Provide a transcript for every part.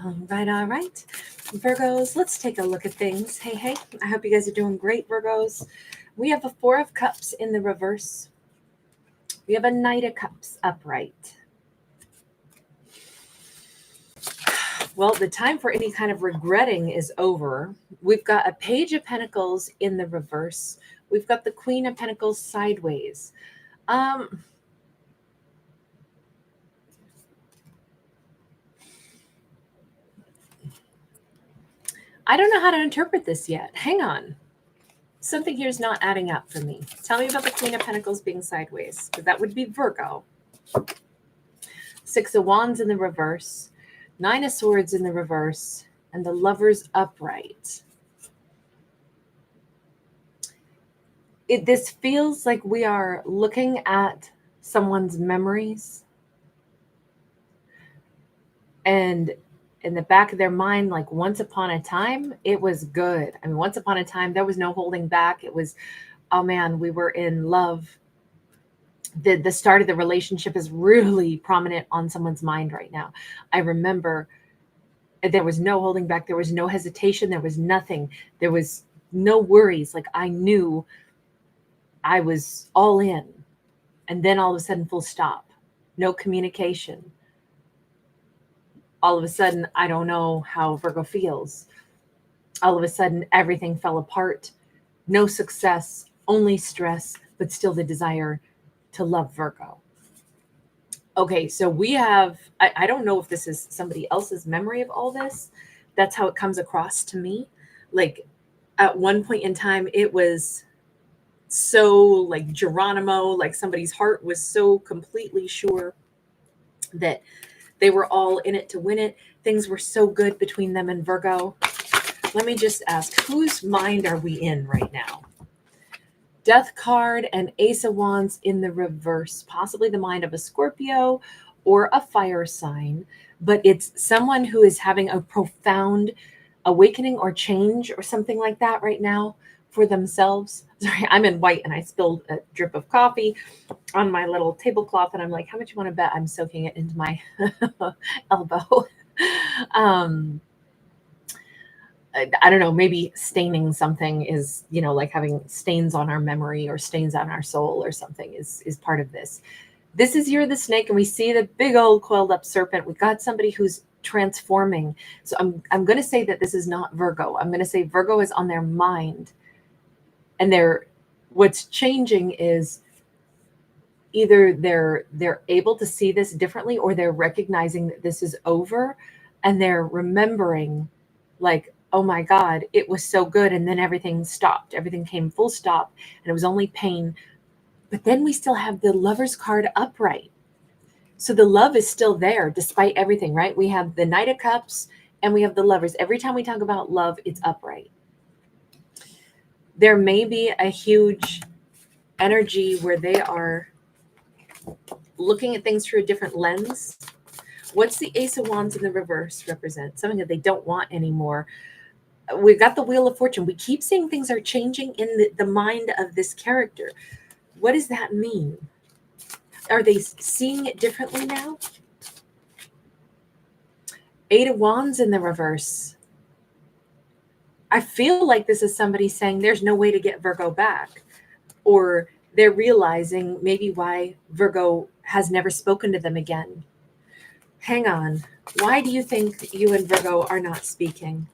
All right, all right. Virgos, let's take a look at things. Hey, hey, I hope you guys are doing great, Virgos. We have a Four of Cups in the reverse. We have a Knight of Cups upright. Well, the time for any kind of regretting is over. We've got a Page of Pentacles in the reverse. We've got the Queen of Pentacles sideways. I don't know how to interpret this yet. Hang on. Something here is not adding up for me. Tell me about the Queen of Pentacles being sideways, because that would be Virgo. Six of Wands in the reverse, Nine of Swords in the reverse, and the Lovers upright. This feels like we are looking at someone's memories, and in the back of their mind, like once upon a time, it was good. I mean, once upon a time, there was no holding back. It was, oh man, we were in love. The start of the relationship is really prominent on someone's mind right now. I remember there was no holding back. There was no hesitation. There was nothing. There was no worries. Like I knew I was all in. And then all of a sudden, full stop. No communication. All of a sudden, I don't know how Virgo feels. All of a sudden, everything fell apart. No success, only stress, but still the desire to love Virgo. Okay, so we have, I don't know if this is somebody else's memory of all this. That's how it comes across to me. Like at one point in time, it was so like Geronimo, like somebody's heart was so completely sure that they were all in it to win it. Things were so good between them and Virgo. Let me just ask, whose mind are we in right now? Death card and Ace of Wands in the reverse, possibly the mind of a Scorpio or a fire sign, but it's someone who is having a profound awakening or change or something like that right now for themselves. Sorry, I'm in white and I spilled a drip of coffee on my little tablecloth and I'm like, how much you want to bet I'm soaking it into my elbow? I don't know, maybe staining something is, like having stains on our memory or stains on our soul or something is part of this. This is Year of the Snake, and we see the big old coiled up serpent. We've got somebody who's transforming. So I'm going to say that this is not Virgo. I'm going to say Virgo is on their mind. And what's changing is either they're able to see this differently or they're recognizing that this is over and they're remembering like, oh my God, it was so good. And then everything stopped. Everything came full stop and it was only pain. But then we still have the Lover's card upright. So the love is still there despite everything, right? We have the Knight of Cups and we have the Lovers. Every time we talk about love, it's upright. There may be a huge energy where they are looking at things through a different lens. What's the Ace of Wands in the reverse represent? Something that they don't want anymore. We've got the Wheel of Fortune. We keep saying things are changing in the mind of this character. What does that mean? Are they seeing it differently now? Eight of Wands in the reverse. I feel like this is somebody saying there's no way to get Virgo back. Or they're realizing maybe why Virgo has never spoken to them again. Hang on. Why do you think you and Virgo are not speaking?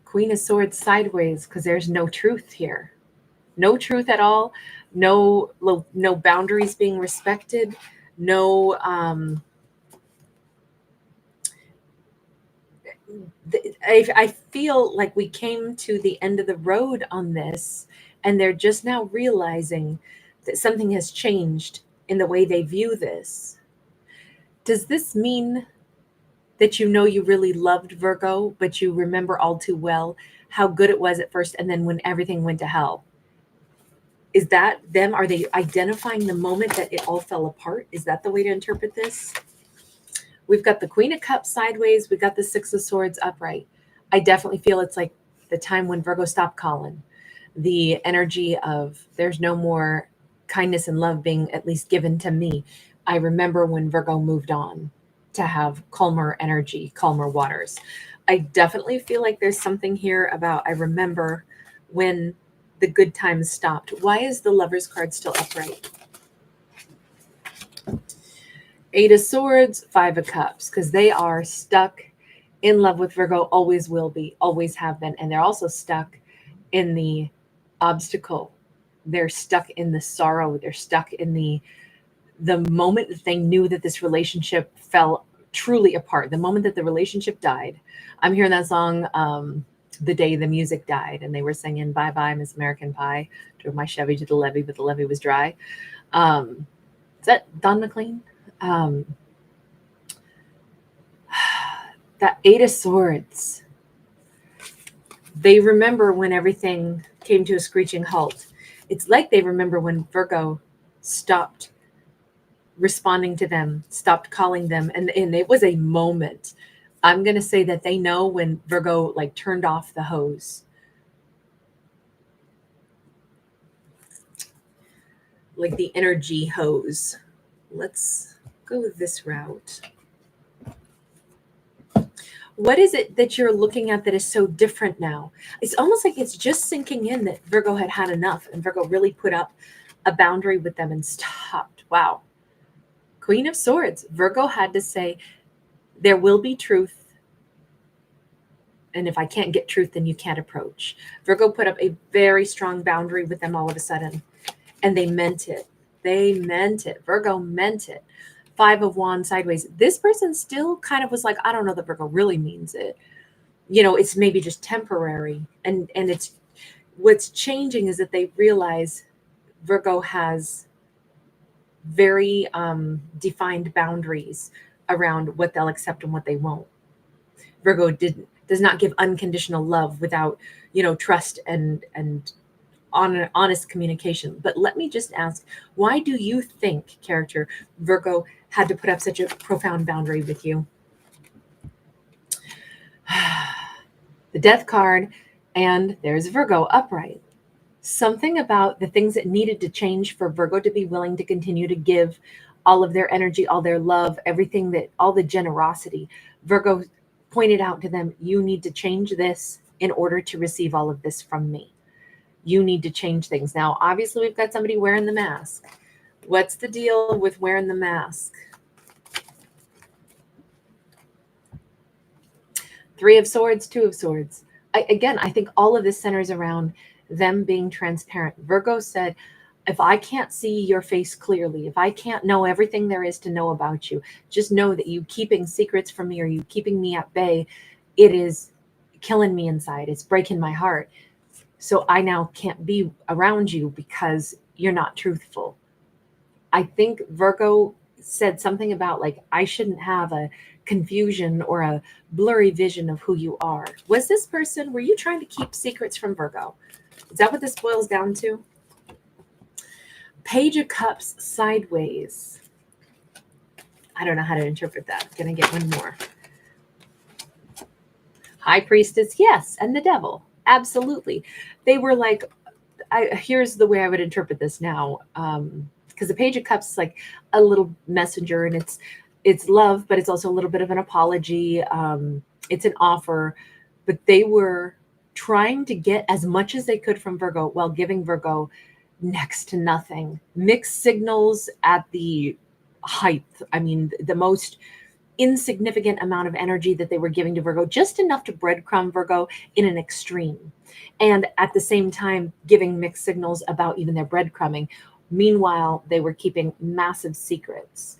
Queen of Swords sideways, because there's no truth here. No truth at all. No boundaries being respected. No, I feel like we came to the end of the road on this, and they're just now realizing that something has changed in the way they view this. Does this mean that you really loved Virgo, but you remember all too well how good it was at first, and then when everything went to hell? Is that them? Are they identifying the moment that it all fell apart? Is that the way to interpret this? We've got the Queen of Cups sideways. We've got the Six of Swords upright. I definitely feel it's like the time when Virgo stopped calling. The energy of there's no more kindness and love being at least given to me. I remember when Virgo moved on. to have calmer energy, calmer waters. I definitely feel like there's something here about I remember when the good times stopped. Why is the Lover's card still upright? Eight of Swords, Five of Cups, because they are stuck in love with Virgo, always will be, always have been. And they're also stuck in the obstacle. They're stuck in the sorrow. They're stuck in the moment that they knew that this relationship fell truly apart, the moment that the relationship died. I'm hearing that song, The Day the Music Died, and they were singing Bye Bye Miss American Pie, drove my Chevy to the levee, but the levee was dry. Is that Don McLean? That Eight of Swords. They remember when everything came to a screeching halt. It's like they remember when Virgo stopped responding to them, stopped calling them, and it was a moment. I'm going to say that they know when Virgo like turned off the hose. Like the energy hose. Let's go this route. What is it that you're looking at that is so different now? It's almost like it's just sinking in that Virgo had had enough, and Virgo really put up a boundary with them and stopped. Wow. Queen of Swords. Virgo had to say, there will be truth. And if I can't get truth, then you can't approach. Virgo put up a very strong boundary with them all of a sudden. And they meant it. They meant it. Virgo meant it. Five of Wands sideways. This person still kind of was like, I don't know that Virgo really means it. You know, it's maybe just temporary. And it's what's changing is that they realize Virgo has very defined boundaries around what they'll accept and what they won't. Virgo does not give unconditional love without, trust and honest communication. But let me just ask, why do you think, character, Virgo had to put up such a profound boundary with you? The Death card, and there's Virgo upright. Something about the things that needed to change for Virgo to be willing to continue to give all of their energy, all their love, everything that, all the generosity. Virgo pointed out to them, you need to change this in order to receive all of this from me. You need to change things. Now, obviously, we've got somebody wearing the mask. What's the deal with wearing the mask? Three of Swords, Two of Swords. I think all of this centers around them being transparent. Virgo said, if I can't see your face clearly, if I can't know everything there is to know about you, just know that you keeping secrets from me or you keeping me at bay, it is killing me inside. It's breaking my heart. So I now can't be around you because you're not truthful. I think Virgo said something about like, I shouldn't have a confusion or a blurry vision of who you are. Was this person, were you trying to keep secrets from Virgo? Is that what this boils down to? Page of Cups sideways. I don't know how to interpret that. I'm going to get one more. High Priestess, yes. And the Devil, absolutely. They were like, here's the way I would interpret this now. Because the Page of Cups is like a little messenger, and it's love, but it's also a little bit of an apology. It's an offer, but they were trying to get as much as they could from Virgo while giving Virgo next to nothing. Mixed signals at the height. I mean, the most insignificant amount of energy that they were giving to Virgo, just enough to breadcrumb Virgo in an extreme. And at the same time, giving mixed signals about even their breadcrumbing. Meanwhile, they were keeping massive secrets.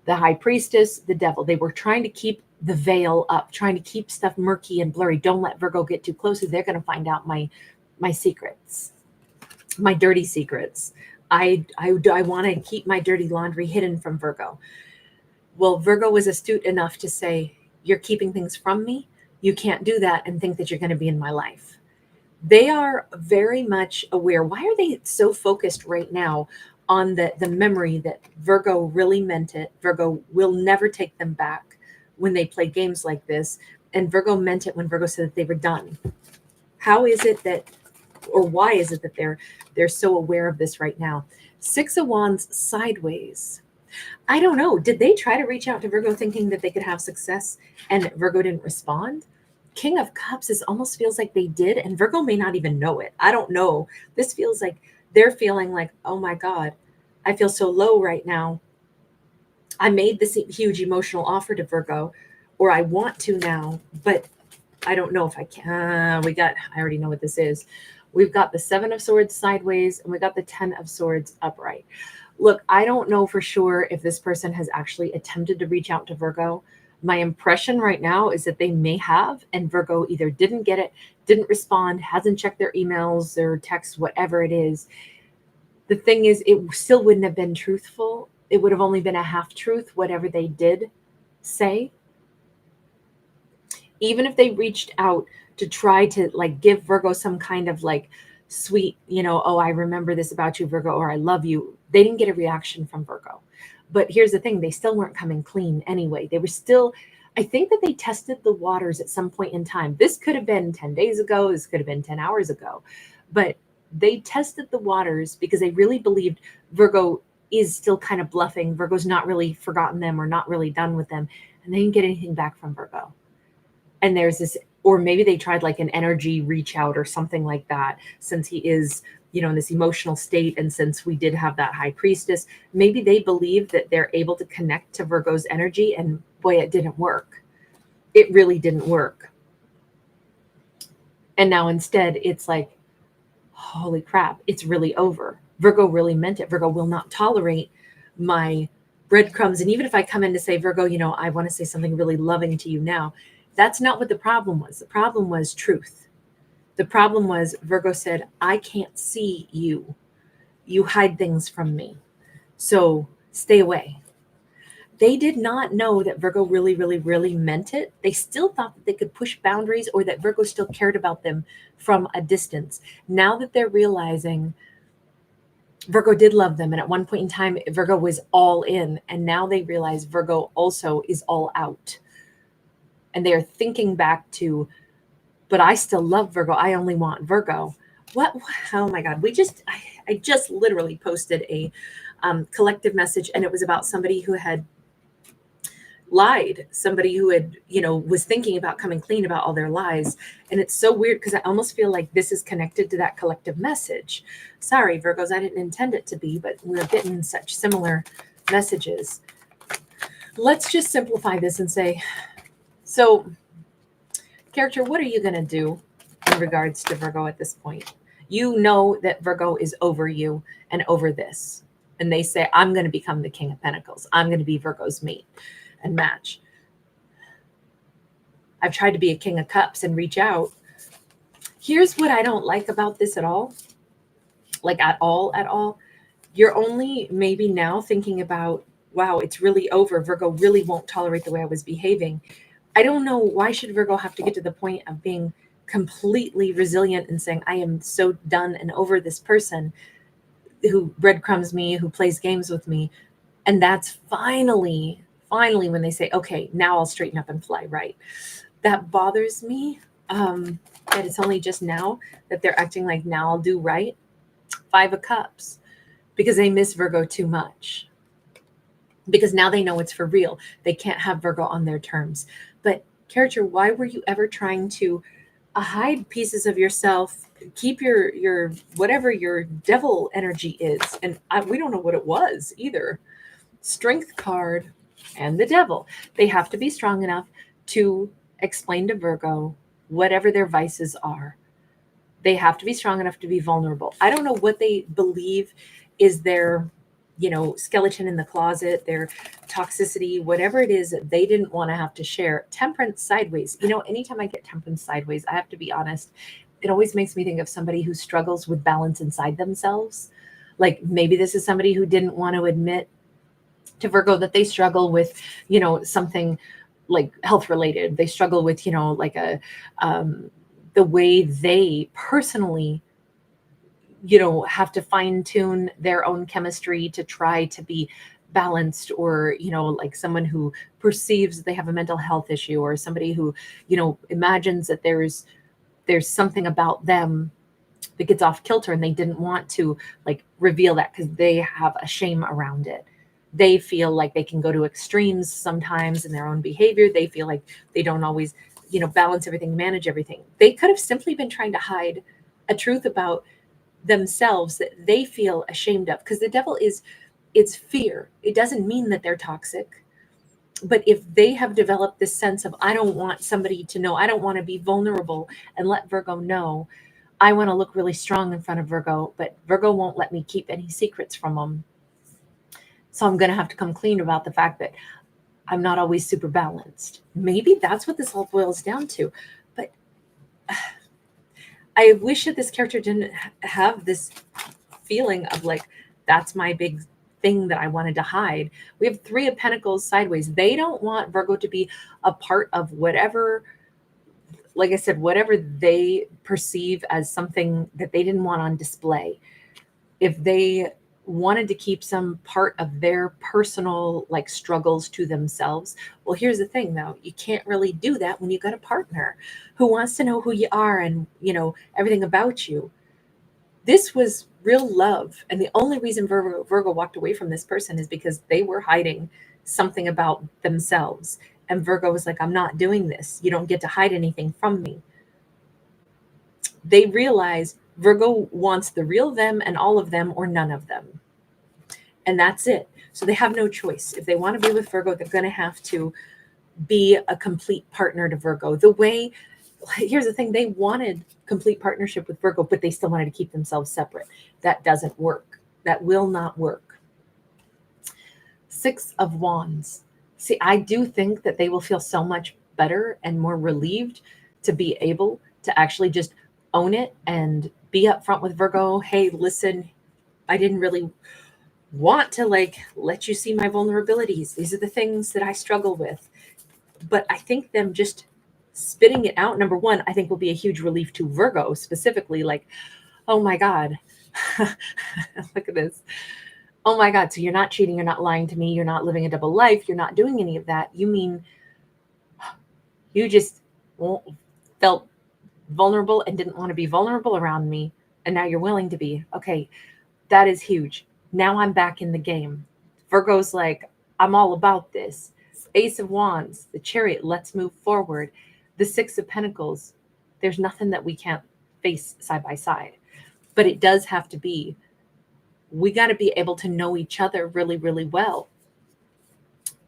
The High Priestess, the Devil, they were trying to keep the veil up, trying to keep stuff murky and blurry. Don't let Virgo get too close, or they're going to find out my secrets, my dirty secrets. I want to keep my dirty laundry hidden from Virgo. Well, Virgo was astute enough to say, you're keeping things from me. You can't do that and think that you're going to be in my life. They are very much aware. Why are they so focused right now on the memory that Virgo really meant it? Virgo will never take them back when they play games like this. And Virgo meant it when Virgo said that they were done. How is it that, or why is it that they're so aware of this right now? Six of Wands sideways. I don't know. Did they try to reach out to Virgo thinking that they could have success and Virgo didn't respond? King of Cups is almost feels like they did, and Virgo may not even know it. I don't know. This feels like they're feeling like, oh my God, I feel so low right now. I made this huge emotional offer to Virgo, or I want to now, but I don't know if I can. I already know what this is. We've got the Seven of Swords sideways, and we got the 10 of Swords upright. Look, I don't know for sure if this person has actually attempted to reach out to Virgo. My impression right now is that they may have, and Virgo either didn't get it, didn't respond, hasn't checked their emails, their texts, whatever it is. The thing is, it still wouldn't have been truthful. It would have only been a half truth, whatever they did say. Even if they reached out to try to like give Virgo some kind of like sweet, oh, I remember this about you, Virgo, or I love you, they didn't get a reaction from Virgo. But here's the thing, they still weren't coming clean anyway. They were still, I think that they tested the waters at some point in time. This could have been 10 days ago. This could have been 10 hours ago. But they tested the waters because they really believed Virgo is still kind of bluffing. Virgo's not really forgotten them or not really done with them. And they didn't get anything back from Virgo. And there's this, or maybe they tried like an energy reach out or something like that, since he is, in this emotional state. And since we did have that high priestess, maybe they believe that they're able to connect to Virgo's energy. And boy, it didn't work. It really didn't work. And now instead it's like, holy crap, it's really over. Virgo really meant it. Virgo will not tolerate my breadcrumbs. And even if I come in to say, Virgo, I want to say something really loving to you now, that's not what the problem was. The problem was truth. The problem was Virgo said, I can't see you. You hide things from me. So stay away. They did not know that Virgo really, really, really meant it. They still thought that they could push boundaries or that Virgo still cared about them from a distance. Now that they're realizing Virgo did love them, and at one point in time, Virgo was all in, and now they realize Virgo also is all out. And they are thinking back to, but I still love Virgo. I only want Virgo. What? Oh my God. I just literally posted a collective message, and it was about somebody who had lied, somebody who had, was thinking about coming clean about all their lies. And it's so weird because I almost feel like this is connected to that collective message. Sorry, Virgos, I didn't intend it to be, but we're getting such similar messages. Let's just simplify this and say, so character, what are you going to do in regards to Virgo at this point? You know that Virgo is over you and over this. And they say, I'm going to become the King of Pentacles. I'm going to be Virgo's mate and match. I've tried to be a King of Cups and reach out. Here's what I don't like about this at all. Like at all. You're only maybe now thinking about, wow, it's really over. Virgo really won't tolerate the way I was behaving. I don't know, why should Virgo have to get to the point of being completely resilient and saying, I am so done and over this person who breadcrumbs me, who plays games with me. And that's finally when they say, okay, now I'll straighten up and fly right. That bothers me, that it's only just now that they're acting like now I'll do right. 5 of Cups, because they miss Virgo too much. Because now they know it's for real. They can't have Virgo on their terms. But character, why were you ever trying to hide pieces of yourself, keep your whatever your devil energy is? And we don't know what it was either. Strength card and the devil. They have to be strong enough to explain to Virgo whatever their vices are. They have to be strong enough to be vulnerable. I don't know what they believe is their skeleton in the closet, their toxicity, whatever it is that they didn't want to have to share. Temperance sideways. Anytime I get temperance sideways, I have to be honest, it always makes me think of somebody who struggles with balance inside themselves. Like maybe this is somebody who didn't want to admit to Virgo that they struggle with, something like health related. They struggle with, like the way they personally have to fine tune their own chemistry to try to be balanced, or, like someone who perceives they have a mental health issue, or somebody who, imagines that there's something about them that gets off kilter and they didn't want to like reveal that because they have a shame around it. They feel like they can go to extremes sometimes in their own behavior. They feel like they don't always, balance everything, manage everything. They could have simply been trying to hide a truth about themselves that they feel ashamed of, because the devil is, it's fear. It doesn't mean that they're toxic. But if they have developed this sense of, I don't want somebody to know, I don't want to be vulnerable and let Virgo know, I want to look really strong in front of Virgo, but Virgo won't let me keep any secrets from them. So I'm going to have to come clean about the fact that I'm not always super balanced. Maybe that's what this all boils down to. But I wish that this character didn't have this feeling of like, that's my big thing that I wanted to hide. We have 3 of Pentacles sideways. They don't want Virgo to be a part of whatever, like I said, whatever they perceive as something that they didn't want on display. If they wanted to keep some part of their personal like struggles to themselves, well, here's the thing though, you can't really do that when you got a partner who wants to know who you are and everything about you. This was real love, and the only reason Virgo walked away from this person is because they were hiding something about themselves, and Virgo was like, I'm not doing this. You don't get to hide anything from me. They realize Virgo wants the real them and all of them or none of them. And that's it. So they have no choice. If they want to be with Virgo, they're going to have to be a complete partner to Virgo. Here's the thing, they wanted complete partnership with Virgo, but they still wanted to keep themselves separate. That doesn't work. That will not work. 6 of Wands. See, I do think that they will feel so much better and more relieved to be able to actually just own it and be upfront with Virgo. Hey, listen, I didn't really want to let you see my vulnerabilities. These are the things that I struggle with. But I think them just spitting it out, number one, I think will be a huge relief to Virgo specifically. Like, oh my God, look at this. Oh my God. So you're not cheating. You're not lying to me. You're not living a double life. You're not doing any of that. You mean you just felt vulnerable and didn't want to be vulnerable around me. And now you're willing to be. Okay. That is huge. Now I'm back in the game. Virgo's like, I'm all about this. Ace of Wands, the Chariot, let's move forward. The 6 of Pentacles, there's nothing that we can't face side by side. But it does have to be, we got to be able to know each other really, really well.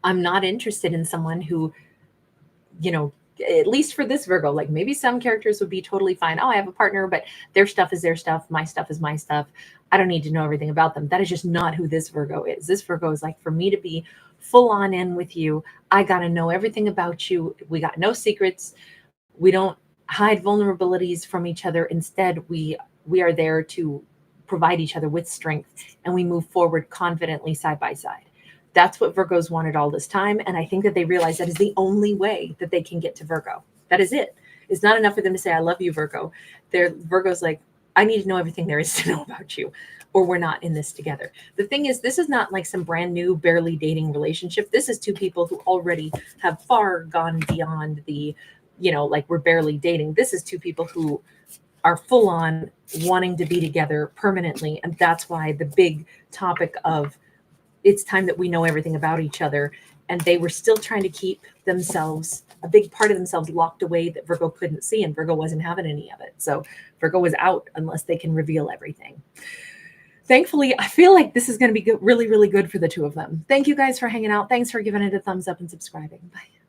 I'm not interested in someone who, at least for this Virgo, like maybe some characters would be totally fine. Oh, I have a partner, but their stuff is their stuff. My stuff is my stuff. I don't need to know everything about them. That is just not who this Virgo is. This Virgo is like, for me to be full on in with you, I got to know everything about you. We got no secrets. We don't hide vulnerabilities from each other. Instead, we are there to provide each other with strength, and we move forward confidently side by side. That's what Virgos wanted all this time. And I think that they realize that is the only way that they can get to Virgo. That is it. It's not enough for them to say, I love you, Virgo. Virgo's like, I need to know everything there is to know about you, or we're not in this together. The thing is, this is not like some brand new, barely dating relationship. This is 2 people who already have far gone beyond the, like we're barely dating. This is 2 people who are full on wanting to be together permanently. And that's why the big topic of it's time that we know everything about each other. And they were still trying to keep themselves, a big part of themselves, locked away that Virgo couldn't see, and Virgo wasn't having any of it. So Virgo was out unless they can reveal everything. Thankfully, I feel like this is going to be good, really, really good for the 2 of them. Thank you guys for hanging out. Thanks for giving it a thumbs up and subscribing. Bye.